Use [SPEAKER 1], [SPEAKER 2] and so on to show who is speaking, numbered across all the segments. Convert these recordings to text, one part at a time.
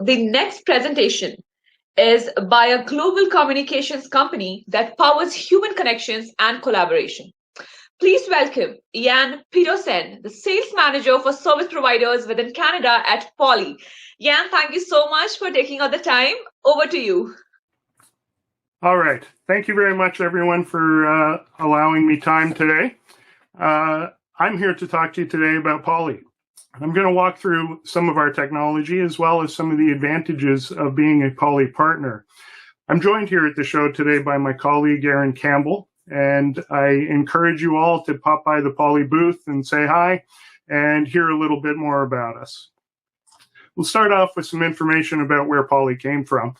[SPEAKER 1] the next presentation is by a global communications company that powers human connections and collaboration. Please welcome Pedersen, the sales manager for service providers within Canada at Poly. Jan, thank you so much for taking out the time. Over to you.
[SPEAKER 2] All right. Thank you very much, everyone, for allowing me time today. I'm here to talk to you today about Poly. I'm going to walk through some of our technology as well as some of the advantages of being a Poly partner. I'm joined here at the show today by my colleague, Aaron Campbell, and I encourage you all to pop by the Poly booth and say hi and hear a little bit more about us. We'll start off with some information about where Poly came from.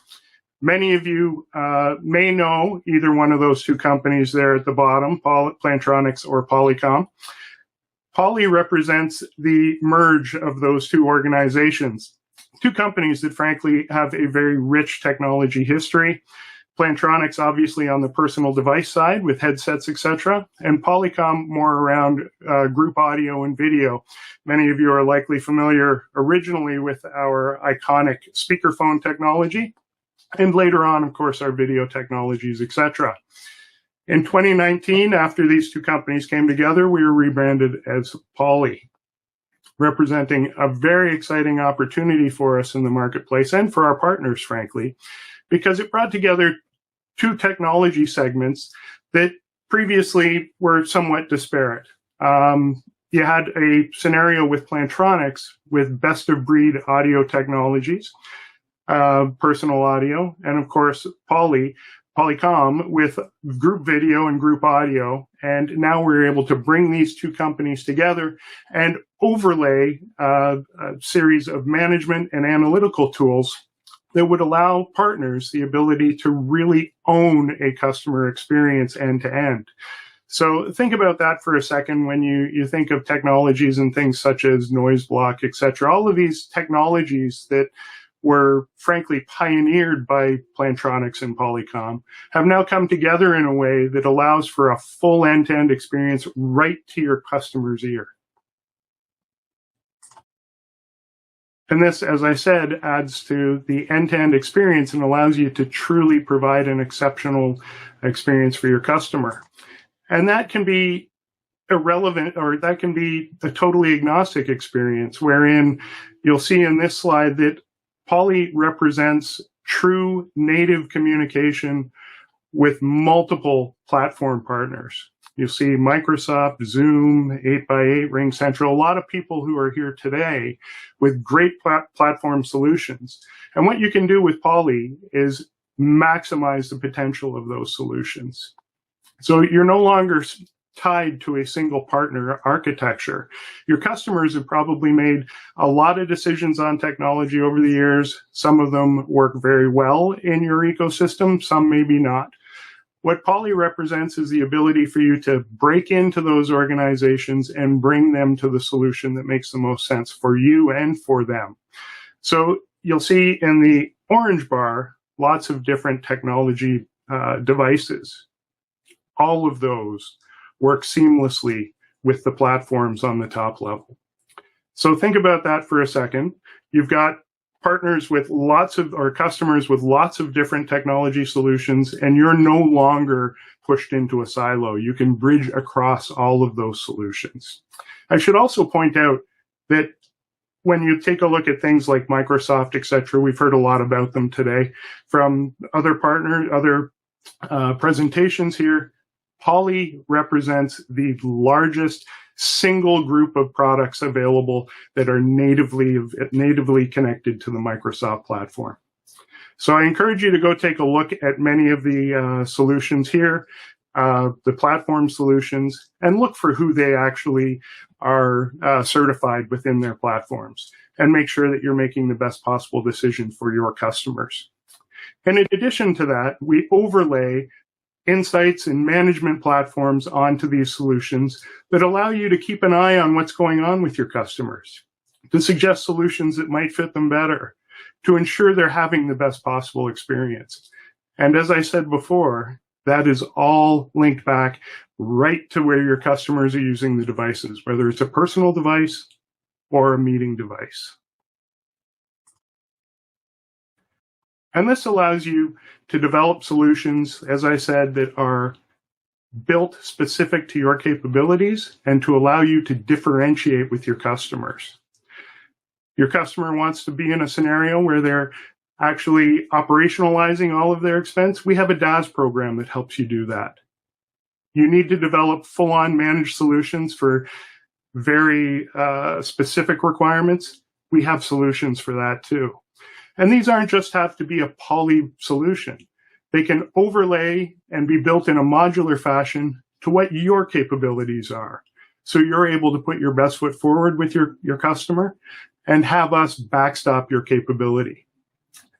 [SPEAKER 2] Many of you may know either one of those two companies there at the bottom, Plantronics or Polycom. Poly represents the merge of those two organizations, two companies that frankly have a very rich technology history. Plantronics obviously on the personal device side with headsets, etc., and Polycom more around group audio and video. Many of you are likely familiar originally with our iconic speakerphone technology, and later on, of course, our video technologies, etc. In 2019, after these two companies came together, we were rebranded as Poly, representing a very exciting opportunity for us in the marketplace and for our partners, frankly, because it brought together two technology segments that previously were somewhat disparate. You had a scenario with Plantronics with best-of-breed audio technologies, personal audio, and of course, Polycom with group video and group audio. And now we're able to bring these two companies together and overlay a series of management and analytical tools that would allow partners the ability to really own a customer experience end to end. So think about that for a second when you think of technologies and things such as noise block, etc. All of these technologies that were frankly pioneered by Plantronics and Polycom have now come together in a way that allows for a full end-to-end experience right to your customer's ear. And this, as I said, adds to the end-to-end experience and allows you to truly provide an exceptional experience for your customer. And that can be irrelevant, or that can be a totally agnostic experience, wherein you'll see in this slide that Poly represents true native communication with multiple platform partners. You see Microsoft, Zoom, 8x8, RingCentral, a lot of people who are here today with great platform solutions. And what you can do with Poly is maximize the potential of those solutions. So you're no longer tied to a single partner architecture. Your customers have probably made a lot of decisions on technology over the years. Some of them work very well in your ecosystem, some maybe not. What Poly represents is the ability for you to break into those organizations and bring them to the solution that makes the most sense for you and for them. So you'll see in the orange bar, lots of different technology devices. All of those work seamlessly with the platforms on the top level. So think about that for a second. You've got partners with or customers with lots of different technology solutions, and you're no longer pushed into a silo. You can bridge across all of those solutions. I should also point out that when you take a look at things like Microsoft, etc., we've heard a lot about them today from other partners, other presentations here. Poly represents the largest single group of products available that are natively connected to the Microsoft platform. So I encourage you to go take a look at many of the solutions here, the platform solutions, and look for who they actually are certified within their platforms, and make sure that you're making the best possible decision for your customers. And in addition to that, we overlay insights and management platforms onto these solutions that allow you to keep an eye on what's going on with your customers, to suggest solutions that might fit them better, to ensure they're having the best possible experience. And as I said before, that is all linked back right to where your customers are using the devices, whether it's a personal device or a meeting device. And this allows you to develop solutions, as I said, that are built specific to your capabilities and to allow you to differentiate with your customers. Your customer wants to be in a scenario where they're actually operationalizing all of their expense. We have a DaaS program that helps you do that. You need to develop full-on managed solutions for very specific requirements. We have solutions for that too. And these aren't just have to be a poly solution. They can overlay and be built in a modular fashion to what your capabilities are. So you're able to put your best foot forward with your customer and have us backstop your capability.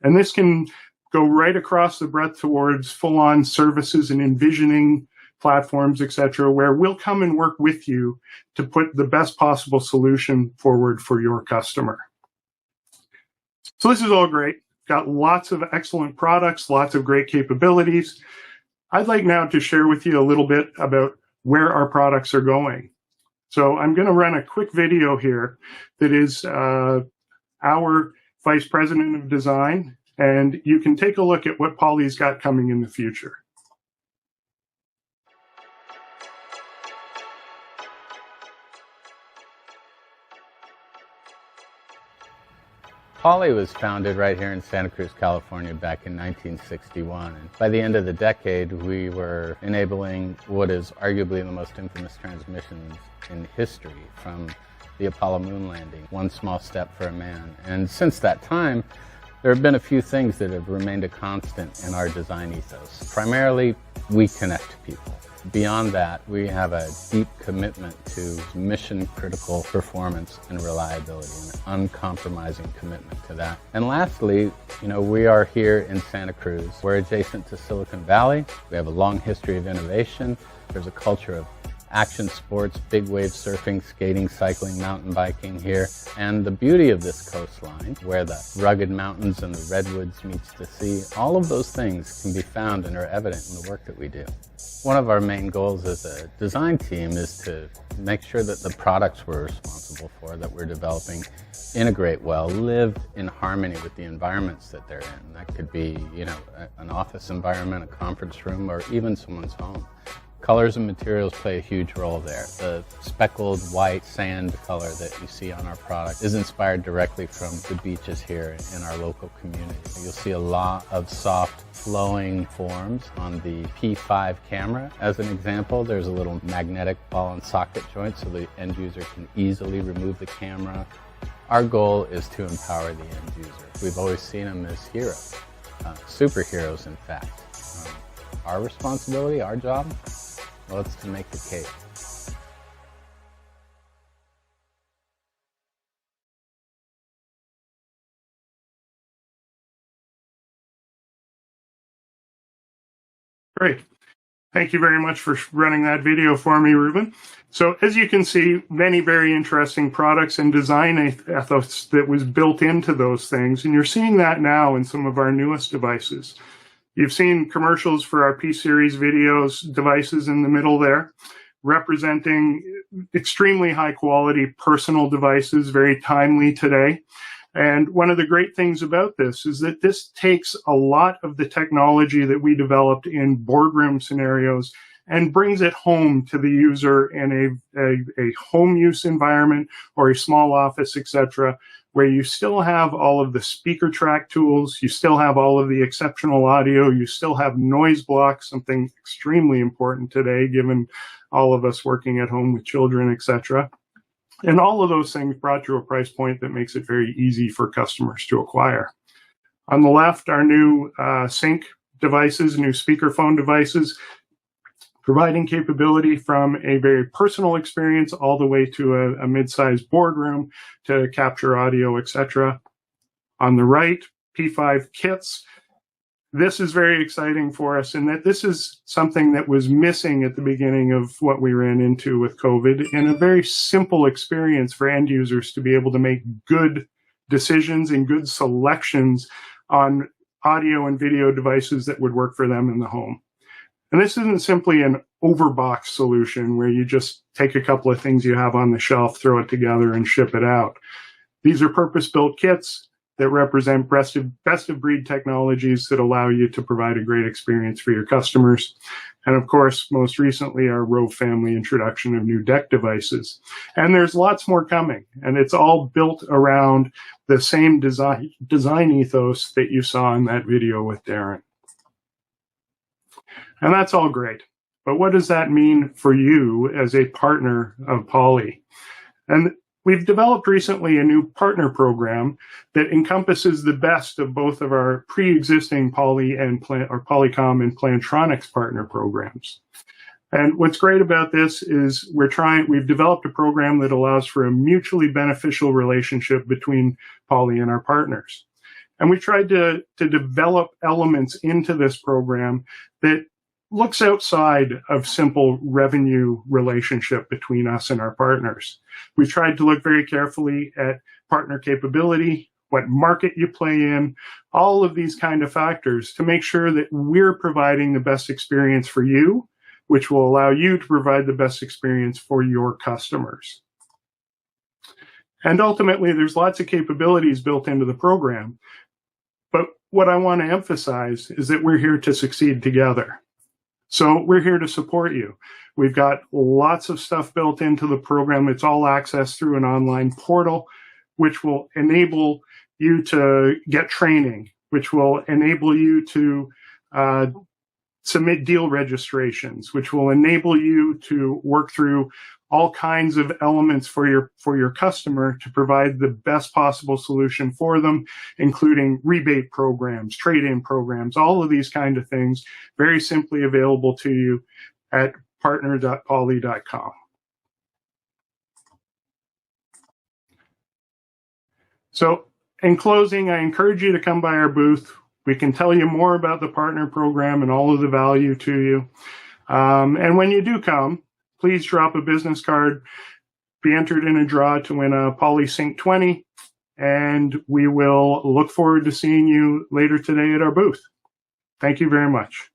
[SPEAKER 2] And this can go right across the breadth towards full-on services and envisioning platforms, et cetera, where we'll come and work with you to put the best possible solution forward for your customer. So this is all great. Got lots of excellent products, lots of great capabilities. I'd like now to share with you a little bit about where our products are going. So I'm going to run a quick video here that is our Vice President of Design, and you can take a look at what Poly's got coming in the future.
[SPEAKER 3] Poly was founded right here in Santa Cruz, California back in 1961. And by the end of the decade, we were enabling what is arguably the most infamous transmissions in history from the Apollo moon landing, one small step for a man. And since that time, there have been a few things that have remained a constant in our design ethos. Primarily, we connect people. Beyond that, we have a deep commitment to mission-critical performance and reliability, an uncompromising commitment to that. And lastly, we are here in Santa Cruz. We're adjacent to Silicon Valley. We have a long history of innovation. There's a culture of action sports, big wave surfing, skating, cycling, mountain biking here. And the beauty of this coastline, where the rugged mountains and the redwoods meets the sea, all of those things can be found and are evident in the work that we do. One of our main goals as a design team is to make sure that the products we're responsible for, that we're developing, integrate well, live in harmony with the environments that they're in. That could be, an office environment, a conference room, or even someone's home. Colors and materials play a huge role there. The speckled white sand color that you see on our product is inspired directly from the beaches here in our local community. You'll see a lot of soft flowing forms on the P5 camera. As an example, there's a little magnetic ball and socket joint so the end user can easily remove the camera. Our goal is to empower the end user. We've always seen them as heroes, superheroes in fact. Our responsibility, our job, well, it's to make the cake.
[SPEAKER 2] Great. Thank you very much for running that video for me, Ruben. So as you can see, many very interesting products and design ethos that was built into those things. And you're seeing that now in some of our newest devices. You've seen commercials for our P-Series videos devices in the middle there, representing extremely high quality personal devices, very timely today. And one of the great things about this is that this takes a lot of the technology that we developed in boardroom scenarios and brings it home to the user in a home use environment or a small office, etc., where you still have all of the speaker track tools, you still have all of the exceptional audio, you still have noise blocks, something extremely important today, given all of us working at home with children, etc. And all of those things brought to a price point that makes it very easy for customers to acquire. On the left, our new sync devices, new speakerphone devices, providing capability from a very personal experience all the way to a mid-sized boardroom to capture audio, etc. On the right, P5 kits. This is very exciting for us in that this is something that was missing at the beginning of what we ran into with COVID, and a very simple experience for end users to be able to make good decisions and good selections on audio and video devices that would work for them in the home. And this isn't simply an overbox solution where you just take a couple of things you have on the shelf, throw it together, and ship it out. These are purpose-built kits that represent best of breed technologies that allow you to provide a great experience for your customers. And of course, most recently, our Rove family introduction of new deck devices. And there's lots more coming, and it's all built around the same design ethos that you saw in that video with Darren. And that's all great. But what does that mean for you as a partner of Poly? And we've developed recently a new partner program that encompasses the best of both of our pre-existing Poly and Polycom and Plantronics partner programs. And what's great about this is we've developed a program that allows for a mutually beneficial relationship between Poly and our partners. And we tried to develop elements into this program that looks outside of simple revenue relationship between us and our partners. We've tried to look very carefully at partner capability, what market you play in, all of these kind of factors to make sure that we're providing the best experience for you, which will allow you to provide the best experience for your customers. And ultimately, there's lots of capabilities built into the program. But what I want to emphasize is that we're here to succeed together. So we're here to support you. We've got lots of stuff built into the program. It's all accessed through an online portal, which will enable you to get training, which will enable you to submit deal registrations, which will enable you to work through all kinds of elements for your customer to provide the best possible solution for them, including rebate programs, trade-in programs, all of these kind of things, very simply available to you at partner.poly.com. So in closing, I encourage you to come by our booth. We can tell you more about the partner program and all of the value to you. And when you do come, please drop a business card, be entered in a draw to win a PolySync 20, and we will look forward to seeing you later today at our booth. Thank you very much.